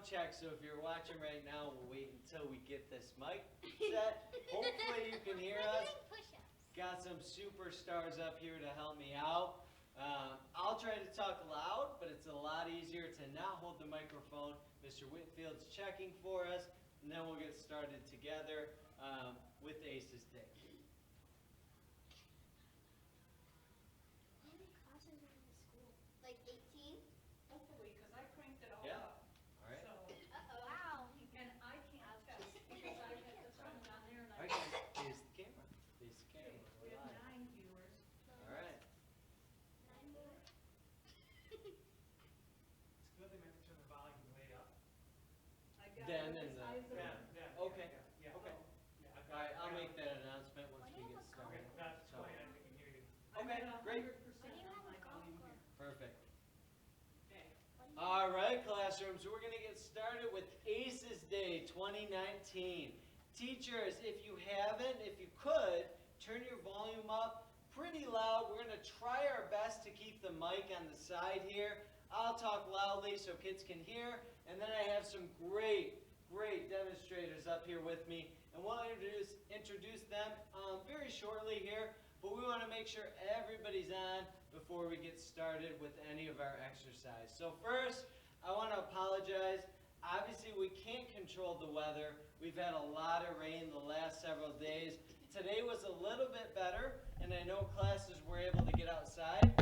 sound check, so if you're watching right now, we'll wait until we get this mic set. Hopefully you can hear us. Got some superstars up here to help me out. I'll try to talk loud, but it's a lot easier to not hold the microphone. Mr. Whitfield's checking for us, and then we'll get started together with ACES Day. How many classes are in the school? Like 18? Hopefully, because I cranked it all Yeah. up. All right. So, Uh-oh. Wow. and I can't test because I had the sun down there and All I. right, guys, face the camera. Face the camera. We We're have live. 9 viewers. All right. 9 more. It's good they meant to turn the volume way up. I got Then it and as high as Yeah, the- yeah. Okay. Yeah, Okay. yeah. All right, I'll make that announcement once we get started. Okay, that's So- fine, I can hear you. I'm Okay, at great. 100% on my volume here. Perfect. Okay. All right, classroom, so we're going to get started with ACES Day 2019. Teachers, if you haven't, if you could, turn your volume up pretty loud. We're going to try our best to keep the mic on the side here. I'll talk loudly so kids can hear, and then I have some great demonstrators up here with me, and we'll introduce them very shortly here, but we want to make sure everybody's on before we get started with any of our exercise. So first, I want to apologize. Obviously, we can't control the weather. We've had a lot of rain the last several days. Today was a little bit better, and I know classes were able to get outside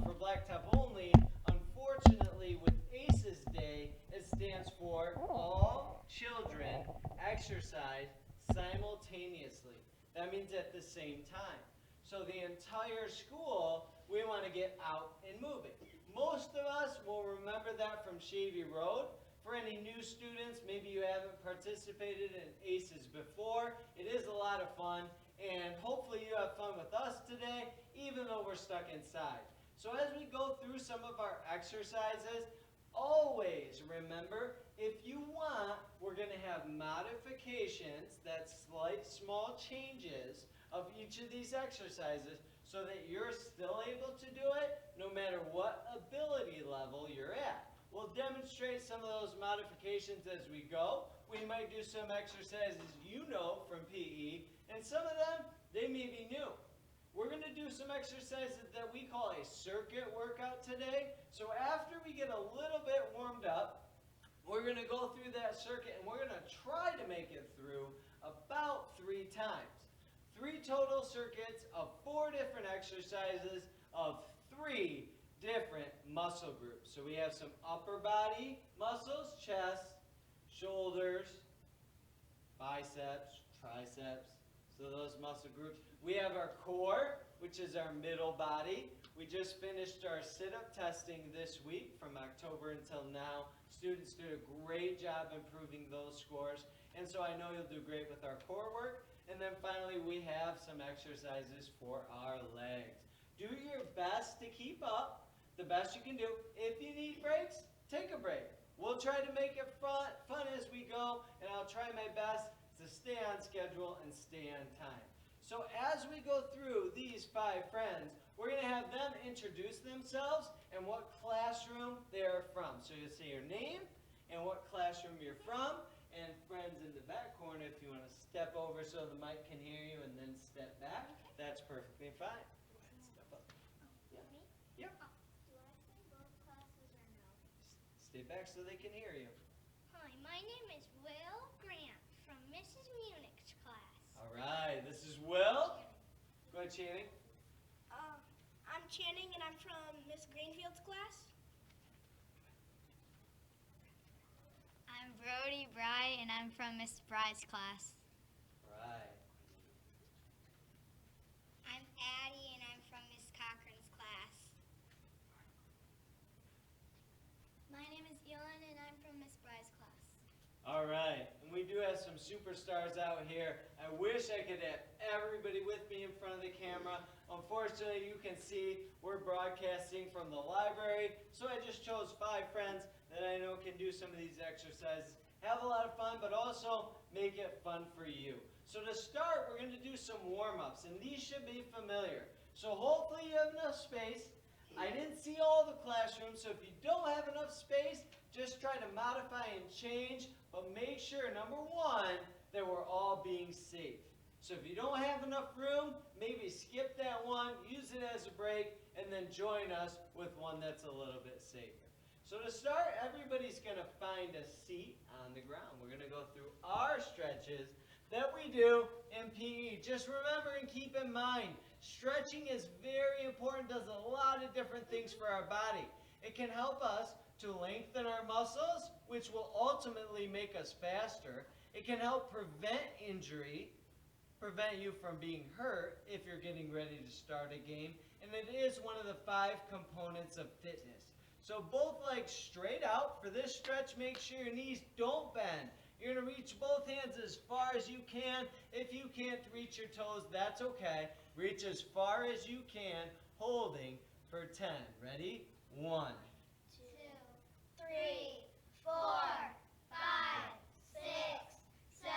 for Blacktop only. Unfortunately, with ACES Day, it stands for All Children Exercise Simultaneously. That means at the same time. So the entire school, we want to get out and moving. Most of us will remember that from Shavy Road. For any new students, maybe you haven't participated in ACES before, it is a lot of fun, and hopefully you have fun with us today, even though we're stuck inside. So as we go through some of our exercises, always remember, if you want, we're going to have modifications, that's slight small changes of each of these exercises so that you're still able to do it no matter what ability level you're at. We'll demonstrate some of those modifications as we go. We might do some exercises you know from PE, and some of them, they may be new. We're going to do some exercises that we call a circuit workout today. So after we get a little bit warmed up, we're going to go through that circuit and we're going to try to make it through about 3 times. 3 total circuits of 4 different exercises of 3 different muscle groups. So we have some upper body muscles, chest, shoulders, biceps, triceps. So those muscle groups. We have our core, which is our middle body. We just finished our sit-up testing this week from October until now. Students did a great job improving those scores. And so I know you'll do great with our core work. And then finally, we have some exercises for our legs. Do your best to keep up, the best you can do. If you need breaks, take a break. We'll try to make it fun as we go, and I'll try my best to stay on schedule and stay on time. So as we go through these 5 friends, we're going to have them introduce themselves and what classroom they're from. So you'll say your name and what classroom you're from. And friends in the back corner, if you want to step over so the mic can hear you and then step back, that's perfectly fine. Go ahead, step up. Yeah. Me? Yep. Oh, do I say both classes or no? Stay back so they can hear you. Hi, my name is Will Grant from Mrs. Munich's class. All right, this is Will. Go ahead, Channing. I'm Channing, and I'm from Miss Greenfield's class. I'm Brody Bry, and I'm from Miss Bry's class. All right. I'm Addie, and I'm from Miss Cochran's class. My name is Elon, and I'm from Miss Bry's class. All right, and we do have some superstars out here. I wish I could have everybody with me in front of the camera. Unfortunately, you can see we're broadcasting from the library, so I just chose 5 friends that I know can do some of these exercises. Have a lot of fun, but also make it fun for you. So to start, we're going to do some warm-ups, and these should be familiar. So hopefully you have enough space. I didn't see all the classrooms, so if you don't have enough space, just try to modify and change, but make sure, number one, that we're all being safe. So if you don't have enough room, maybe skip that one, use it as a break, and then join us with one that's a little bit safer. So to start, everybody's going to find a seat on the ground. We're going to go through our stretches that we do in PE. Just remember and keep in mind, stretching is very important, does a lot of different things for our body. It can help us to lengthen our muscles, which will ultimately make us faster. It can help prevent injury, prevent you from being hurt if you're getting ready to start a game. And it is one of the 5 components of fitness. So both legs straight out. For this stretch, make sure your knees don't bend. You're going to reach both hands as far as you can. If you can't reach your toes, that's okay. Reach as far as you can, holding for 10. Ready? 1, 2, 3, 4, 5, 6, 7,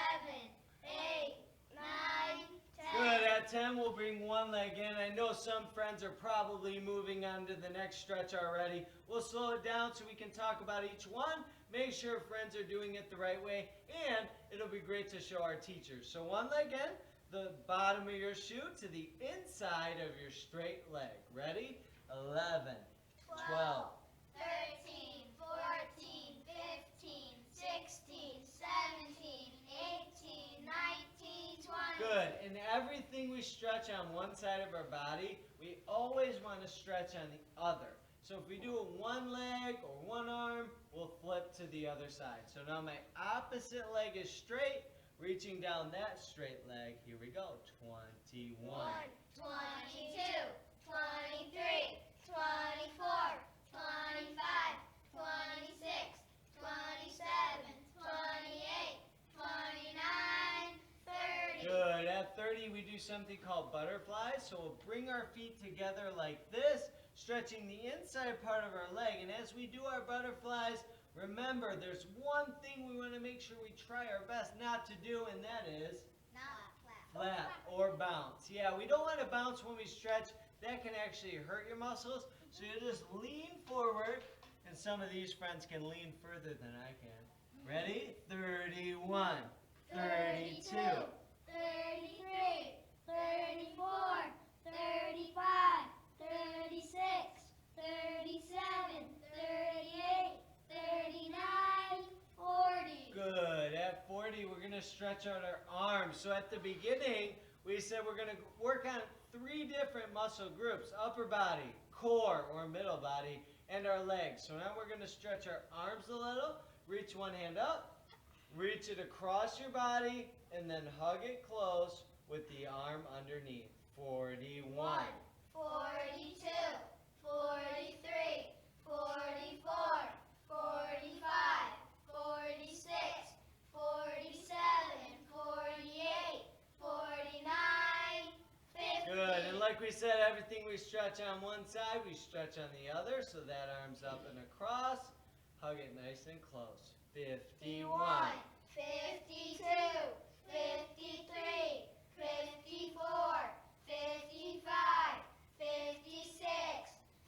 8, 9, 10. Good. At 10, we'll bring one leg in. I know some friends are probably moving on to the next stretch already. We'll slow it down so we can talk about each one. Make sure friends are doing it the right way, and it'll be great to show our teachers. So one leg in, the bottom of your shoe to the inside of your straight leg. Ready? 11, 12. 13, 14, 15, 16, 17, 18, 19, 20. Good. And everything we stretch on one side of our body, we always want to stretch on the other. So if we do it one leg or one arm, we'll flip to the other side. So now my opposite leg is straight, reaching down that straight leg. Here we go. 21. 22, 23, 24, 25, 26, 27, 28, 29, 30. Good. At 30, we do something called butterflies. So we'll bring our feet together like this, stretching the inside part of our leg. And as we do our butterflies, remember, there's one thing we want to make sure we try our best not to do, and that is flap or bounce. Yeah, we don't want to bounce when we stretch. That can actually hurt your muscles. So you just lean forward, and some of these friends can lean further than I can. Ready? 31, 32. 33, 34, 35, 36, 37, 38, 39, 40. Good. At 40, we're going to stretch out our arms. So at the beginning, we said we're going to work on 3 different muscle groups: upper body, core or middle body, and our legs. So now we're going to stretch our arms a little. Reach one hand up, reach it across your body, and then hug it close with the arm underneath. 41. 42, 43, 44, 45, 46, 47, 48, 49, 50. Good. And like we said, everything we stretch on one side, we stretch on the other. So that arm's up and across. Hug it nice and close. 51. 52, 53, 54, 55, 56,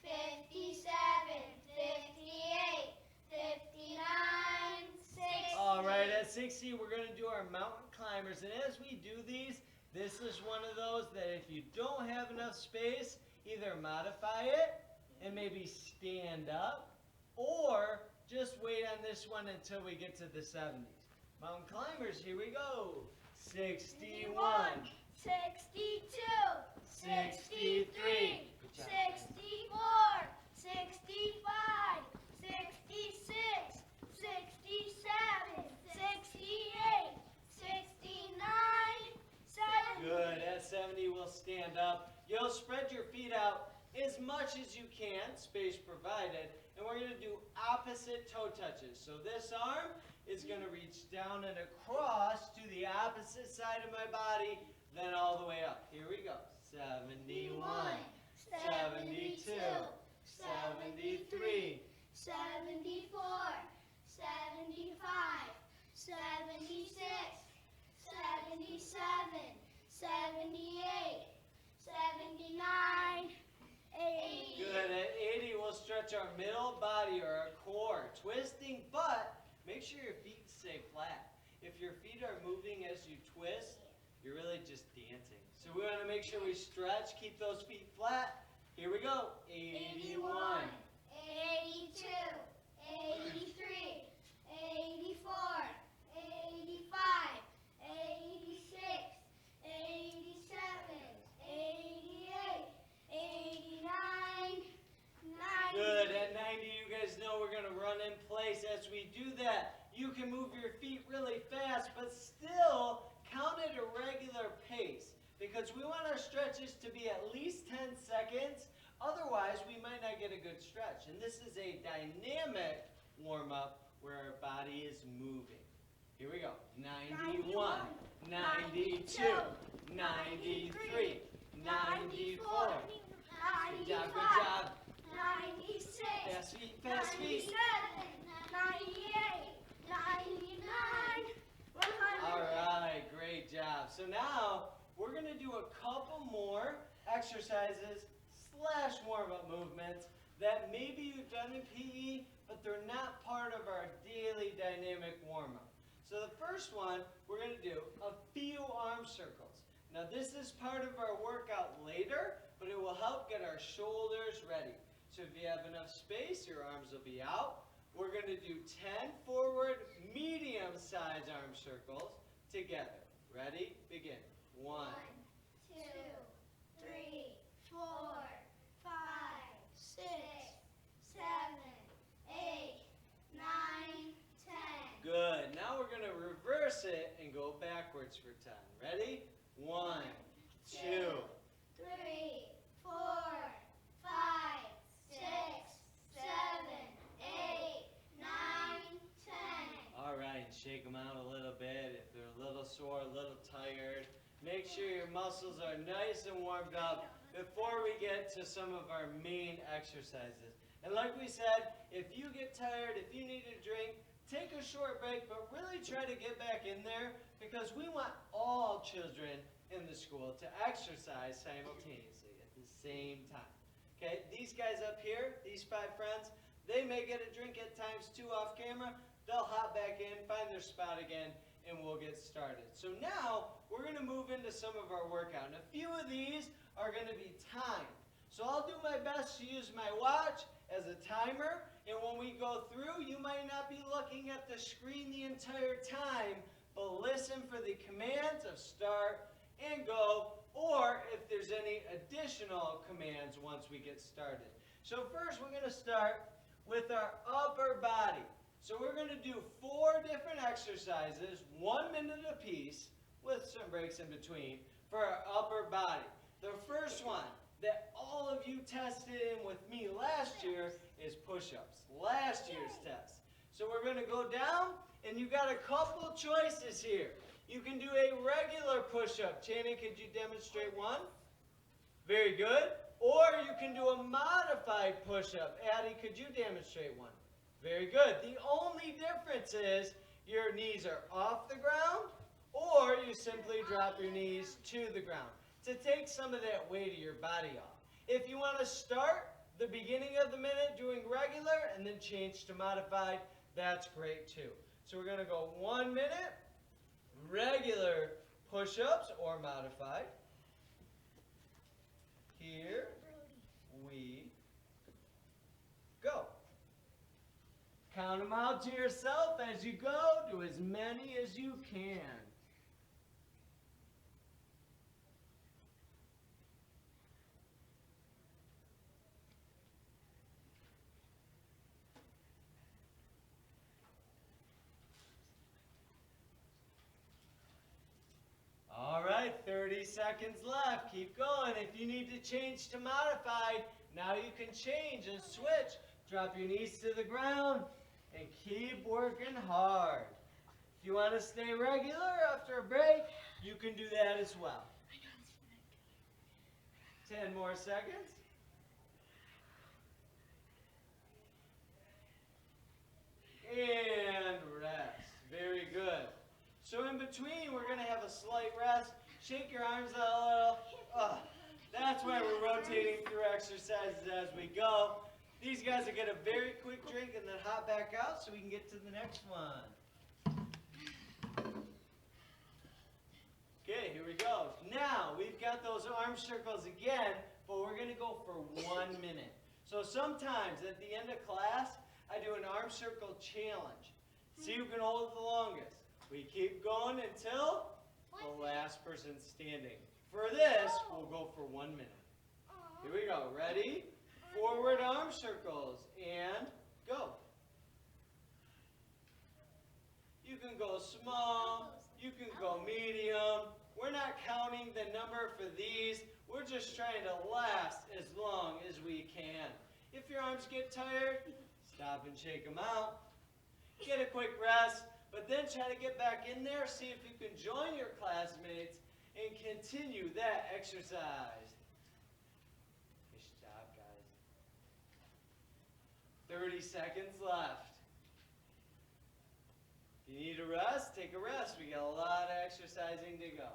57, 58, 59, 60. All right, at 60, we're going to do our mountain climbers. And as we do these, this is one of those that if you don't have enough space, either modify it and maybe stand up, or just wait on this one until we get to the 70s. Mountain climbers, here we go. 61, 62, 63. Good job. 64, 65, 66, 67, 68, 69, 70. Good. At 70, we'll stand up. You'll spread your feet out as much as you can, space provided, and we're going to do opposite toe touches. So this arm is going to reach down and across to the opposite side of my body, then all the way up. Here we go. 71, 72, 73, 74, 75, 76, 77, 78, 79, 80. Good. At 80, we'll stretch our middle body or our core, twisting If your feet are moving as you twist, you're really just dancing. So we want to make sure we stretch, keep those feet flat. Here we go. 81. 82, 83, 84, 85, 86, 87, 88, 89, 90. Good. At 90, you guys know we're going to run in place. As we do that, you can move your feet really fast, but still count at a regular pace, because we want our stretches to be at least 10 seconds. Otherwise, we might not get a good stretch. And this is a dynamic warm-up where our body is moving. Here we go. 91, 92, 93, 94. Good job, good job. 96, Fast feet, fast feet. 97, 98, 99, 100. All right, great job. So now we're going to do a couple more exercises / warm-up movements that maybe you've done in PE, but they're not part of our daily dynamic warm-up. So the first one, we're going to do a few arm circles. Now this is part of our workout later, but it will help get our shoulders ready. So if you have enough space, your arms will be out. We're going to do 10 forward medium-sized arm circles together. Ready? Begin. 1, 1, 2, 3, 4, 5, 6, 7, 8, 9, 10. Good. Now we're going to reverse it and go backwards for 10. Ready? 1, 2, 3, 4, 5, 6, 7, 8, 9, 10. All right, and shake them out a little bit. If they're a little sore, a little tired, make sure your muscles are nice and warmed up before we get to some of our main exercises. And like we said, if you get tired, if you need a drink, take a short break, but really try to get back in there, because we want all children in the school to exercise simultaneously at the same time. Okay, these guys up here, these 5 friends, they may get a drink at times too off camera. They'll hop back in, find their spot again, and we'll get started. So now we're going to move into some of our workout. And a few of these are going to be timed. So I'll do my best to use my watch as a timer. And when we go through, you might not be looking at the screen the entire time, but listen for the commands of start and go, or if there's any additional commands once we get started. So first we're going to start with our upper body. So we're going to do 4 different exercises, 1 minute apiece, with some breaks in between, for our upper body. The first one that all of you tested in with me last year is push-ups, last year's test. So we're going to go down, and you got a couple choices here. You can do a regular push-up. Channing, could you demonstrate one? Very good. Or you can do a modified push-up. Addie, could you demonstrate one? Very good. The only difference is your knees are off the ground, or you simply drop your knees to the ground to take some of that weight of your body off. If you want to start the beginning of the minute doing regular and then change to modified, that's great too. So we're going to go 1 minute, regular push-ups or modified. Here we go. Count them out to yourself as you go. Do as many as you can. All right, 30 seconds left. Keep going. If you need to change to modified, now you can change and switch. Drop your knees to the ground and keep working hard. If you want to stay regular after a break, you can do that as well. 10 more seconds. And rest. Very good. So in between, we're going to have a slight rest. Shake your arms out a little. That's why we're rotating through exercises as we go. These guys will get a very quick drink and then hop back out so we can get to the next one. arm circles again, but we're going to go for 1 minute. So sometimes at the end of class, I do an arm circle challenge. See who can hold it the longest. We keep going until the last person standing. For this, we'll go for 1 minute. Here we go. Ready? Forward arm circles. And go. You can go small. You can go medium. We're not counting the number for these. We're just trying to last as long as we can. If your arms get tired, stop and shake them out. Get a quick rest, but then try to get back in there. See if you can join your classmates and continue that exercise. Nice job, guys. 30 seconds left. If you need a rest, take a rest. We got a lot of exercising to go.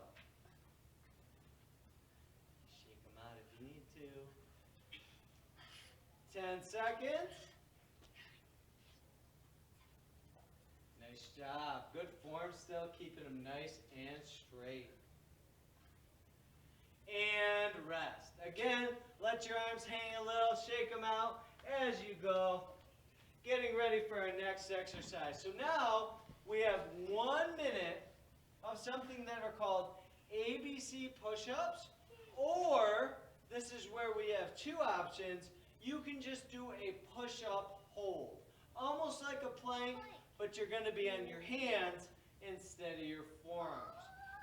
Shake them out if you need to. 10 seconds. Nice job. Good form still, keeping them nice and straight. And rest. Again, let your arms hang a little, shake them out as you go. Getting ready for our next exercise. So now we have 1 minute of something that are called ABC push-ups, or this is where we have two options. You can just do a push-up hold, almost like a plank, but you're going to be on your hands instead of your forearms.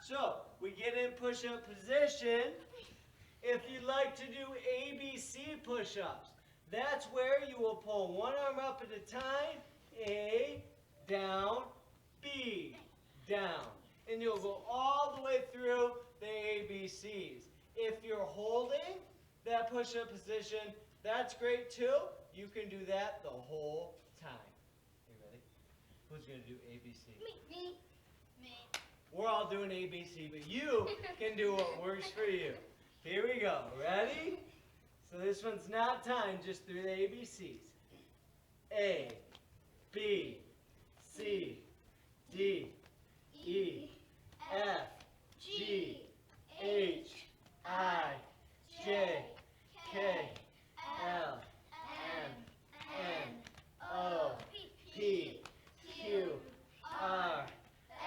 So we get in push-up position. If you'd like to do ABC push-ups, that's where you will pull one arm up at a time, A, down, B, down. And you'll go all the way through the ABCs. If you're holding that push-up position, that's great too. You can do that the whole time. You ready? Who's going to do ABC? Me. We're all doing ABC, but you can do what works for you. Here we go. Ready? So this one's not timed, just through the ABCs. A, B, C, D, E, F, G, H, I, J, K, L, M, N, O, P, Q, R,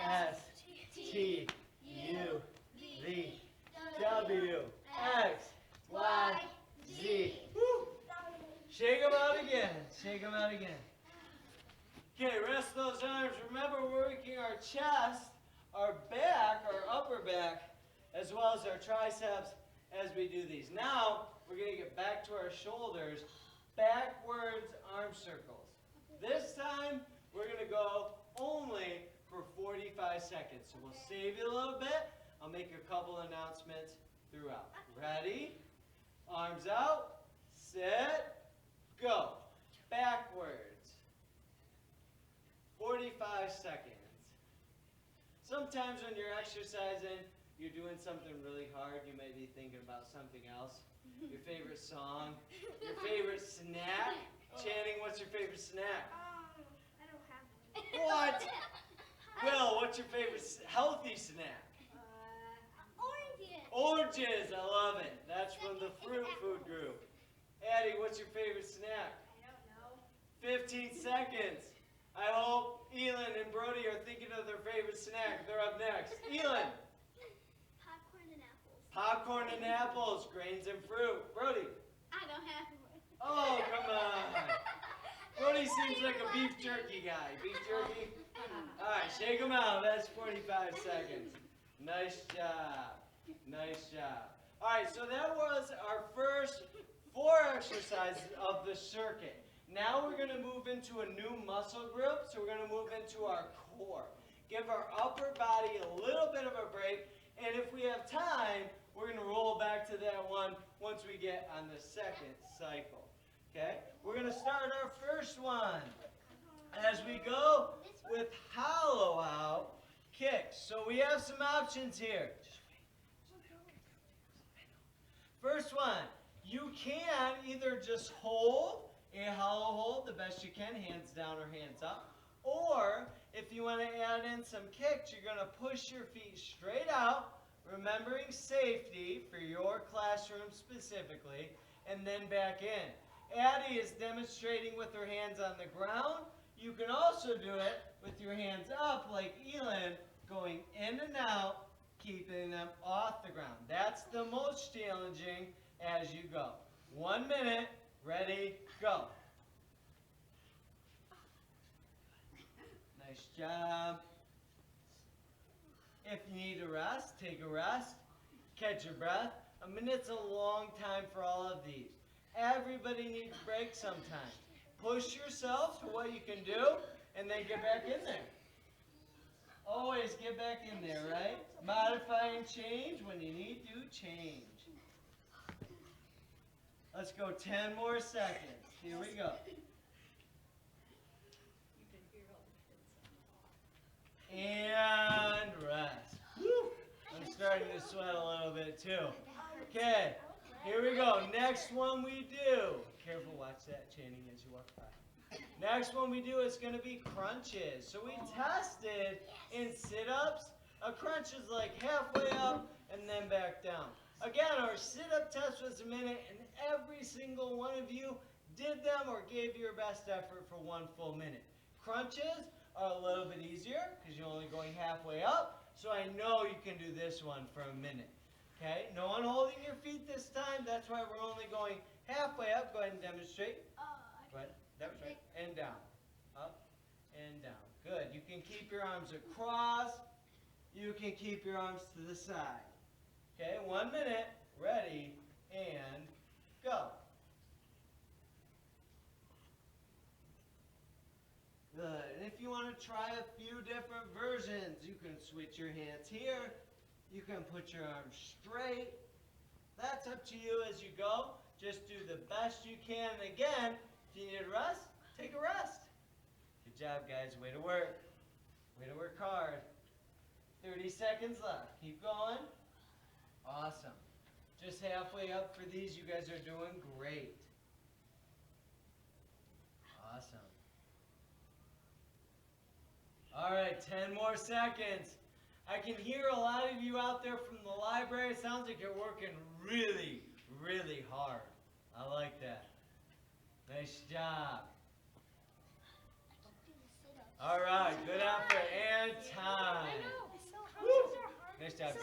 S, T, U, V, W, X, Y, Z. Woo. Shake them out again. Shake them out again. Okay, rest those arms. Remember, we're working our chest, our back, our upper back, as well as our triceps as we do these. Now, we're going to get back to our shoulders, backwards arm circles. This time, we're going to go only for 45 seconds. So we'll save you a little bit. I'll make a couple announcements throughout. Ready? Arms out. Sit. Go. Backwards. 45 seconds. Sometimes when you're exercising, you're doing something really hard. You may be thinking about something else. Your favorite song. Your favorite snack. Channing, what's your favorite snack? I don't have one. What? Will, what's your favorite healthy snack? Oranges. Oranges, I love it. That's from the fruit food group. Addie, what's your favorite snack? I don't know. 15 seconds. I hope Elin and Brody are thinking of their favorite snack. They're up next. Elin. Popcorn and apples. Popcorn and apples, grains and fruit. Brody. I don't have one. Oh, come on. Brody seems like a beef jerky guy. Beef jerky? All right, shake them out. That's 45 seconds. Nice job. Nice job. All right, so that was our first 4 exercises of the circuit. Now we're going to move into a new muscle group. So we're going to move into our core. Give our upper body a little bit of a break. And if we have time, we're going to roll back to that one once we get on the second cycle. Okay? We're going to start our first one as we go with hollow out kicks. So we have some options here. First one, you can either just hold a hollow hold the best you can, hands down or hands up. Or if you want to add in some kicks, you're going to push your feet straight out, remembering safety for your classroom specifically, and then back in. Addie is demonstrating with her hands on the ground. You can also do it with your hands up like Elin, going in and out, keeping them off the ground. That's the most challenging as you go. 1 minute, ready, go. Nice job. If you need a rest, take a rest. Catch your breath. A minute's a long time for all of these. Everybody needs a break sometimes. Push yourself to what you can do, and then get back in there. Always get back in there, right? Modify and change when you need to change. Let's go 10 more seconds. Here we go. And rest. Woo. I'm starting to sweat a little bit too. Okay, here we go. Next one we do. Careful, watch that, Channing, as you walk by. Next one we do is going to be crunches. So we tested in sit-ups. A crunch is like halfway up and then back down. Again, our sit-up test was a minute, and every single one of you did them or gave your best effort for 1 full minute. Crunches are a little bit easier because you're only going halfway up, so I know you can do this one for a minute. Okay, no one holding your feet this time. That's why we're only going halfway up. Go ahead and demonstrate. Go ahead. That was right. And down. Up and down. Good. You can keep your arms across. You can keep your arms to the side. Okay, 1 minute. Ready, and go. Good. And if you want to try a few different versions, you can switch your hands here. You can put your arms straight. That's up to you as you go. Just do the best you can. And again, if you need a rest, take a rest. Good job, guys. Way to work. Way to work hard. 30 seconds left. Keep going. Awesome. Just halfway up for these. You guys are doing great. Awesome. All right, 10 more seconds. I can hear a lot of you out there from the library. It sounds like you're working really, really hard. I like that. Nice job. All right, good effort. And time. Woo. Nice job, guys. I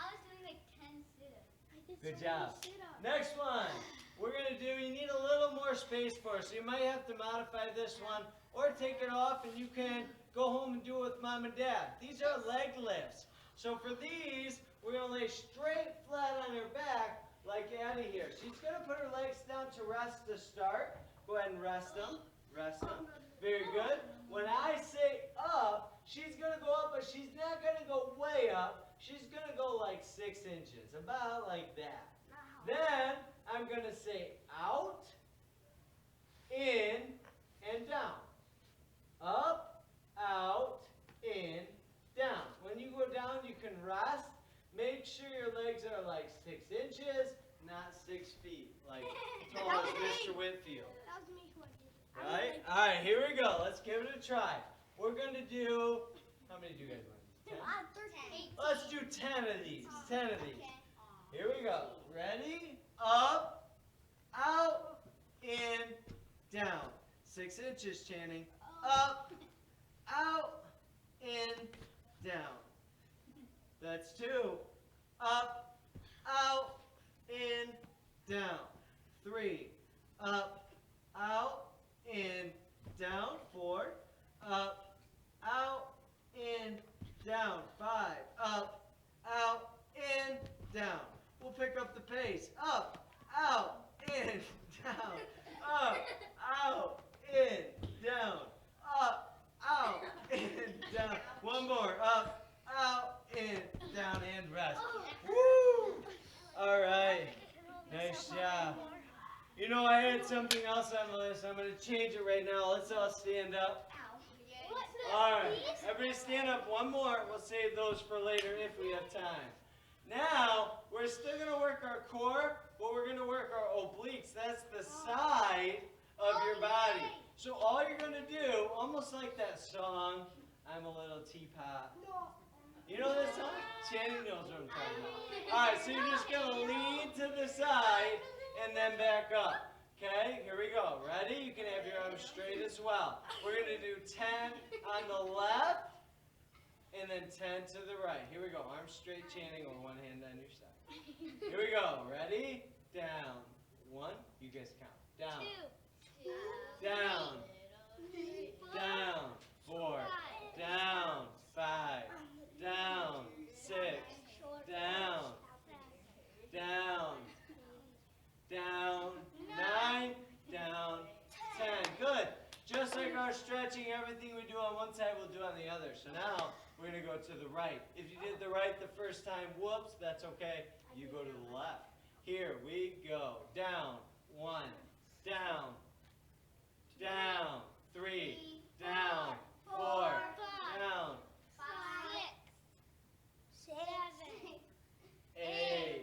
was doing like 10 sit-ups. Good job. Next one. We're going to do, you need a little more space for us. So you might have to modify this one or take it off, and you can go home and do it with mom and dad. These are leg lifts. So for these, we're going to lay straight flat on her back like Addie here. She's going to put her legs down to rest to start. Go ahead and rest them. Rest them. Very good. When I say up, she's going to go up, but she's not going to go way up. She's going to go like 6 inches, about like that. Then I'm going to say out, in, and down. Up, out, in, down. When you go down, you can rest. Make sure your legs are like 6 inches, not 6 feet, like tall as Mr. Whitfield. That was me who I did it. Right? All right, here we go. Let's give it a try. We're going to do, how many do you guys want to do? 10? Let's do 10 of these. 10 of these. Here we go. Ready? Up, out, in, down. 6 inches, Channing. Up, out, in, down. That's 2. Up, out, in, down. 3. Up, out, in, down. 4. Up, out, in, down. 5. Up, out, in, down. We'll pick up the pace. Up, out, in, down. Up, out, in, down. Up, out, in, down. One more. Up, out, in, down, and rest. Woo! All right. Nice job. You know, I had something else on the list. I'm going to change it right now. Let's all stand up. All right. Everybody stand up. One more. We'll save those for later if we have time. Now, we're still going to work our core, but we're going to work our obliques. That's the side of your body. So all you're going to do, almost like that song, I'm a little teapot You know this song? Channing knows what I'm talking about. All right, so you're just going to lean to the side and then back up. Okay, here we go. Ready? You can have your arms straight as well. We're going to do 10 on the left and then 10 to the right. Here we go. Arms straight, Channing, or one hand on your side. Here we go. Ready? Down. 1. You guys count. Down. 2. Down. Down. 4. Down. 5. Down. 6. Down. Down. Down. 9. Down. 10. Good. Just like our stretching, everything we do on one side, we'll do on the other. So now, we're going to go to the right. If you did the right the first time, whoops, that's okay. You go to the left. Here we go. Down. 1. Down. Down. 3. Down. 4. Down. 5. 8.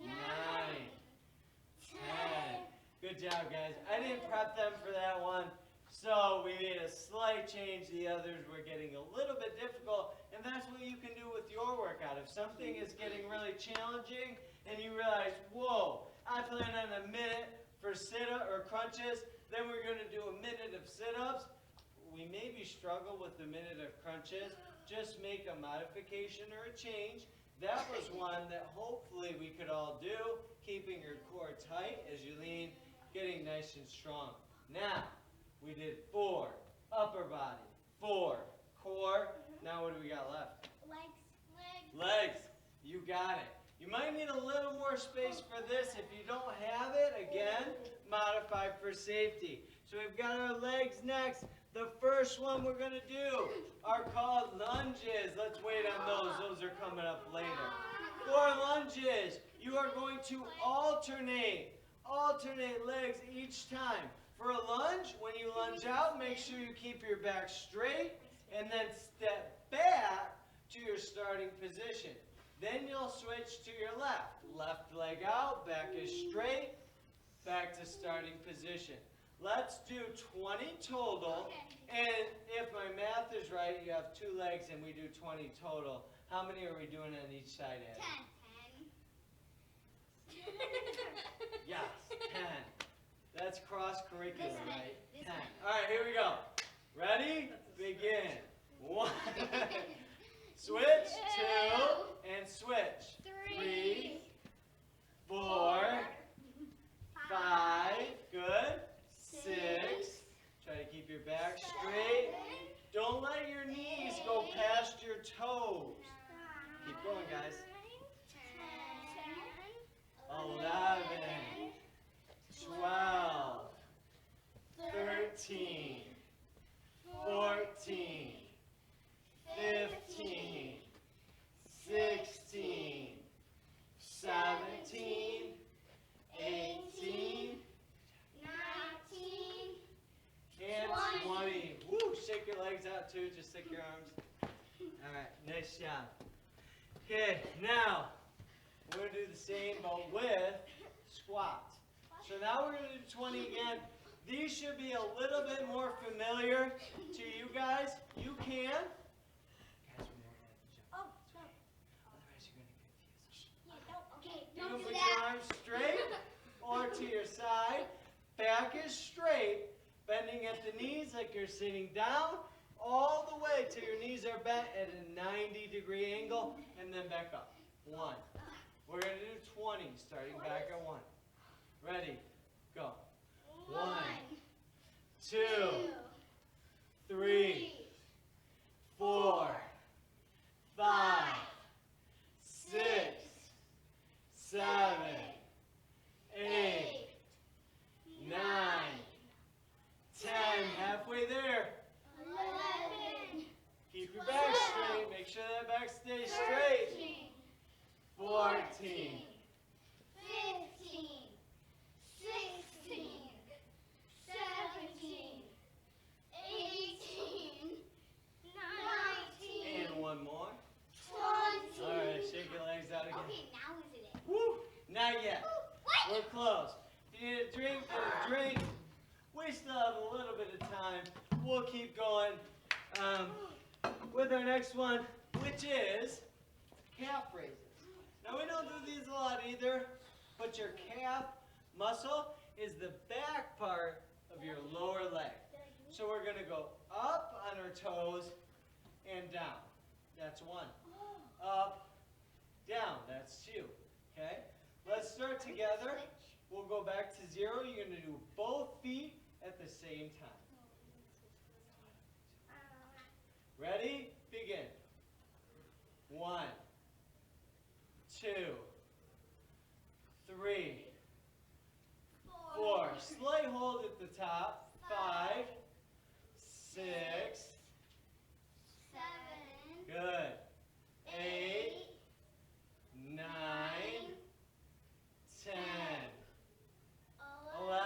9. 10. Good job, guys. I didn't prep them for that one, so we made a slight change. The others were getting a little bit difficult, and that's what you can do with your workout. If something is getting really challenging and you realize, whoa, I plan on a minute for sit-up or crunches, then we're going to do a minute of sit-ups. We maybe struggle with the minute of crunches. Just make a modification or a change. That was one that hopefully we could all do, keeping your core tight as you lean, getting nice and strong. Now, we did 4, upper body, 4, core. Now what do we got left? Legs. You got it. You might need a little more space for this. If you don't have it, again, modify for safety. So we've got our legs next. The first one we're going to do are called lunges. Let's wait on those. Those are coming up later. For lunges, you are going to alternate legs each time. For a lunge, when you lunge out, make sure you keep your back straight and then step back to your starting position. Then you'll switch to your left. Left leg out, back is straight, back to starting position. Let's do 20 total, and if my math is right, you have 2 legs and we do 20 total. How many are we doing on each side, Addie? 10. Yes, 10. That's cross-curricular, right? 10. All right, here we go. Ready? Begin. 1. Switch. 2. And switch. 3. 4. 5. Good. 6. Try to keep your back straight. Don't let your knees go past your toes. Keep going, guys. 11. 12. 13. 14. 15. 16. 17. 18. 19. And 20. Woo! Shake your legs out too. Just stick your arms. All right. Nice job. Okay. Now we're going to do the same, but with squats. So now we're going to do 20 again. These should be a little bit more familiar to you guys. You can. Guys, we're more at the jump. Otherwise, you're going to confuse them. Okay, You don't can do put that. your arms straight or to your side. Back is straight. Bending at the knees like you're sitting down. All the way till your knees are bent at a 90-degree angle. And then back up. 1. We're going to do 20, starting back at 1. Ready? Go. 1, 2, 3, 4, 5, 6, 7, 8, 9, 10. Halfway there. 11. Keep your back straight. Make sure that back stays straight. 14. 15. 16. 17. 18. 19. And one more. 20. All right, shake your legs out again. Okay, now is it? Woo! Not yet. What? We're close. If you need a drink, get a drink. We still have a little bit of time. We'll keep going with our next one. We which is calf raises. Now we don't do these a lot either, but your calf muscle is the back part of your lower leg. So we're going to go up on our toes and down. That's one. Up, down. That's two. Okay? Let's start together. We'll go back to 0. You're going to do both feet at the same time. Ready? Begin. 1, 2, 3, 4. Slight hold at the top. 5, 6. 7. Good. 8, 9, 10, 11.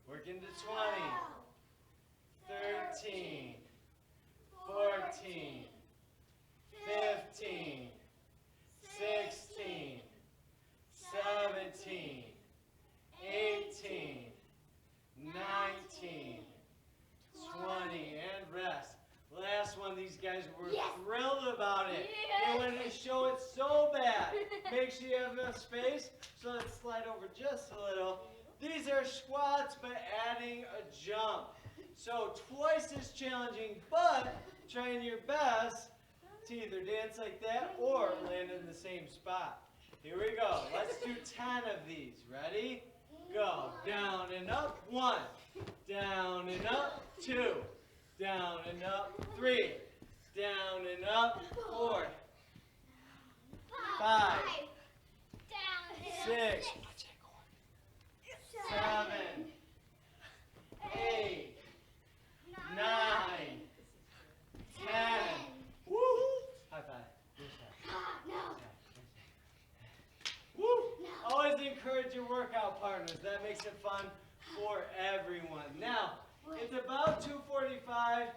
Working to 20. 13, 14, 15, 16, 17, 18, 19, 20, and rest. Last one, these guys were thrilled about it. They wanted to show it so bad. Make sure you have enough space, so let's slide over just a little. These are squats, but adding a jump. So twice as challenging, but trying your best to either dance like that or land in the same spot. Here we go. Let's do 10 of these. Ready? Go. Down and up. 1. Down and up. 2. Down and up. 3. Down and up. 4. 5. 6. 7. 8. 9. 10. Woo! High five. Woo! Always encourage your workout partners. That makes it fun for everyone. Now, it's about 2:45.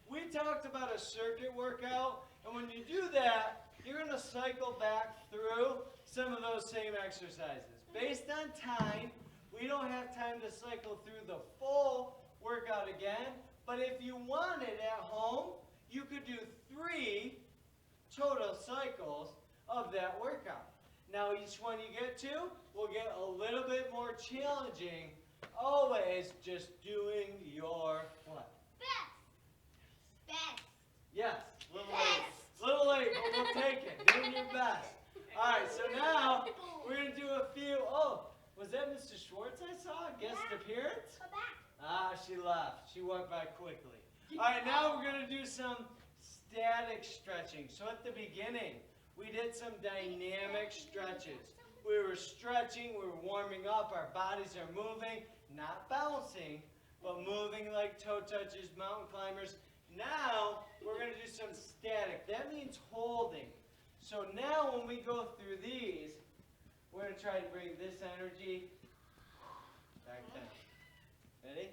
We talked about a circuit workout, and when you do that, you're going to cycle back through some of those same exercises. Based on time, we don't have time to cycle through the full workout again, but if you wanted at home, you could do 3 total cycles of that workout. Now each one you get to will get a little bit more challenging, always just doing your what? Best. Yes, a little late, but we'll take it. Doing your best. All right, so now we're going to do a few. Oh, was that Mr. Schwartz I saw? Guest appearance? Go back. Ah, she left. She went by quickly. All right, now we're going to do some static stretching. So at the beginning, we did some dynamic stretches. We were stretching, we were warming up, our bodies are moving, not bouncing, but moving like toe touches, mountain climbers. Now, we're going to do some static. That means holding. So now when we go through these, we're going to try to bring this energy back down. Ready?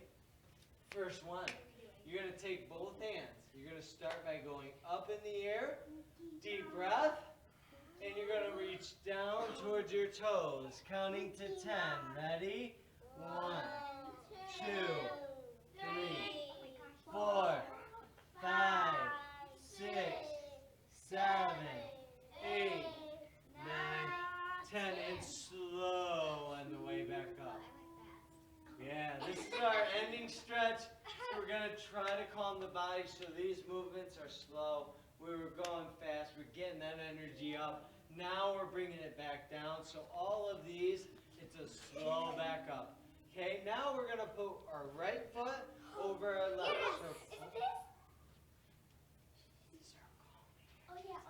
First one. You're going to take both hands. You're going to start by going up in the air, deep breath, and you're going to reach down towards your toes, counting to 10. Ready? 1, 2, 3, 4, 5, 6, 7, 8, 9, 10, and slow on the way back up. Yeah, this is our ending stretch. So we're going to try to calm the body so these movements are slow. We were going fast. We're getting that energy up. Now we're bringing it back down. So all of these, it's a slow back up. Okay, now we're going to put our right foot over our left. Yes. So, Is it this? circle. Oh yeah.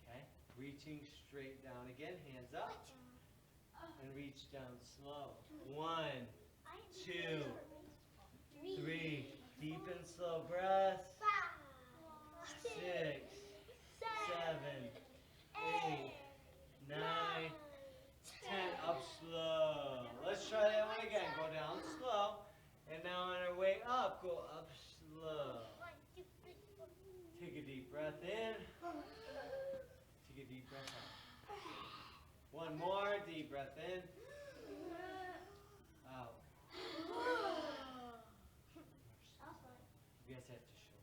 Okay, reaching straight down again. Hands up. And reach down slow. 1, 2, 3. Deep and slow breaths. 6, 7, 8, 9, 10. Up slow. Let's try that one again. Go down slow. And now on our way up, go up slow. Take a deep breath in. Take a deep breath out. One more. Deep breath in. Out. You guys have to show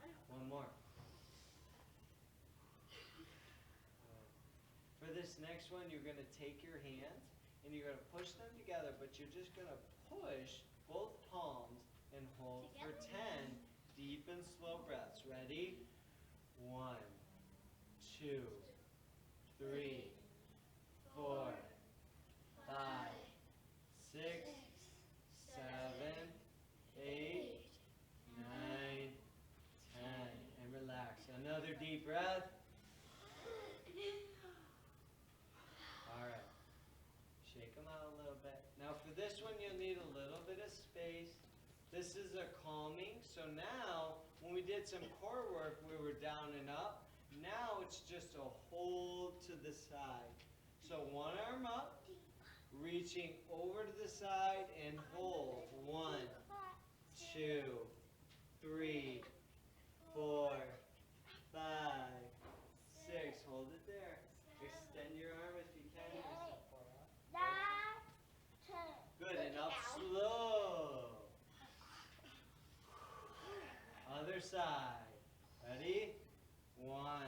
it. One more. this next one, you're gonna take your hands and you're gonna push them together, but you're just gonna push both palms and hold for 10 deep and slow breaths. Ready? 1, 2, 3, 4, 5, 6, 7, 8, 9, 10. And relax. Another deep breath. Alright. Shake them out a little bit. Now for this one, you'll need a little bit of space. This is a calming. So now, when we did some core work, we were down and up. Now it's just a hold to the side. So one arm up, reaching over to the side and hold. 1, 2, 3, 4, 5, 6. Hold it there. Extend your arm if you can. Good, and up slow. Other side. Ready? 1,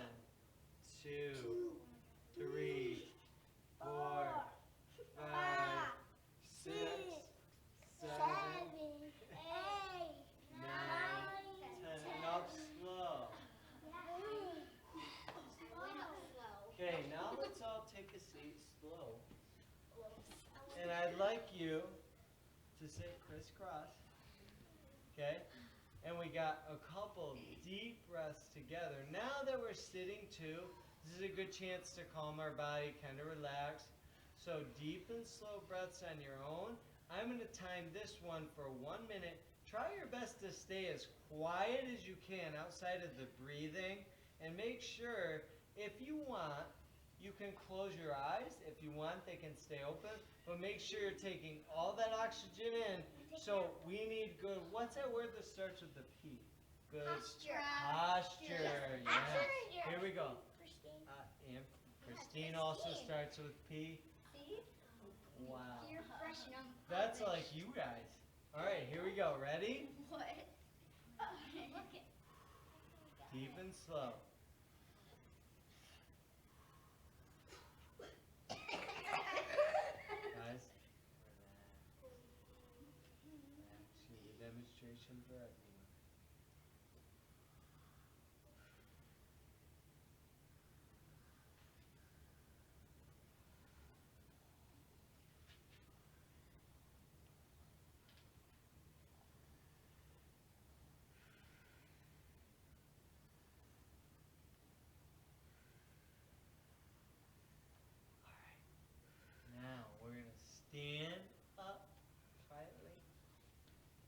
2, 3, 4, 5, 6, 7, 8, 9, 10. And up slow. Okay, now let's all take a seat slow. And I'd like you to sit crisscross. Okay? And we got a couple deep breaths together. Now that we're sitting too, this is a good chance to calm our body, kind of relax. So deep and slow breaths on your own. I'm going to time this one for 1 minute. Try your best to stay as quiet as you can outside of the breathing. And make sure, if you want, you can close your eyes. If you want, they can stay open. But make sure you're taking all that oxygen in. So we need good, what's that word that starts with the P? Good. Posture. Posture. Yeah. Here we go. Christine. And Christine also starts with P. See? Wow. You're brushing on. That's like you guys. All right, here we go. Ready? What? Look at. Deep and slow. Guys, relax. Here's a demonstration for everyone. Now we're going to stand up quietly.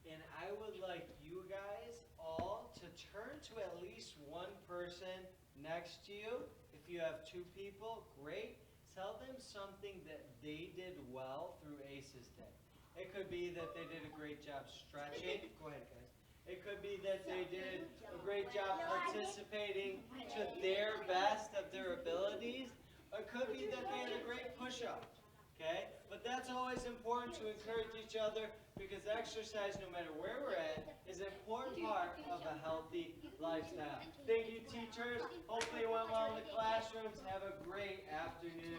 And I would like you guys all to turn to at least one person next to you. If you have 2 people, great. Tell them something that they did well through ACES Day. It could be that they did a great job stretching. Go ahead, guys. It could be that they did a great job participating to their best of their abilities. It could be that they had a great push-up. Okay? But that's always important to encourage each other, because exercise, no matter where we're at, is an important part of a healthy lifestyle. Thank you, teachers. Hopefully it went well in the classrooms. Have a great afternoon.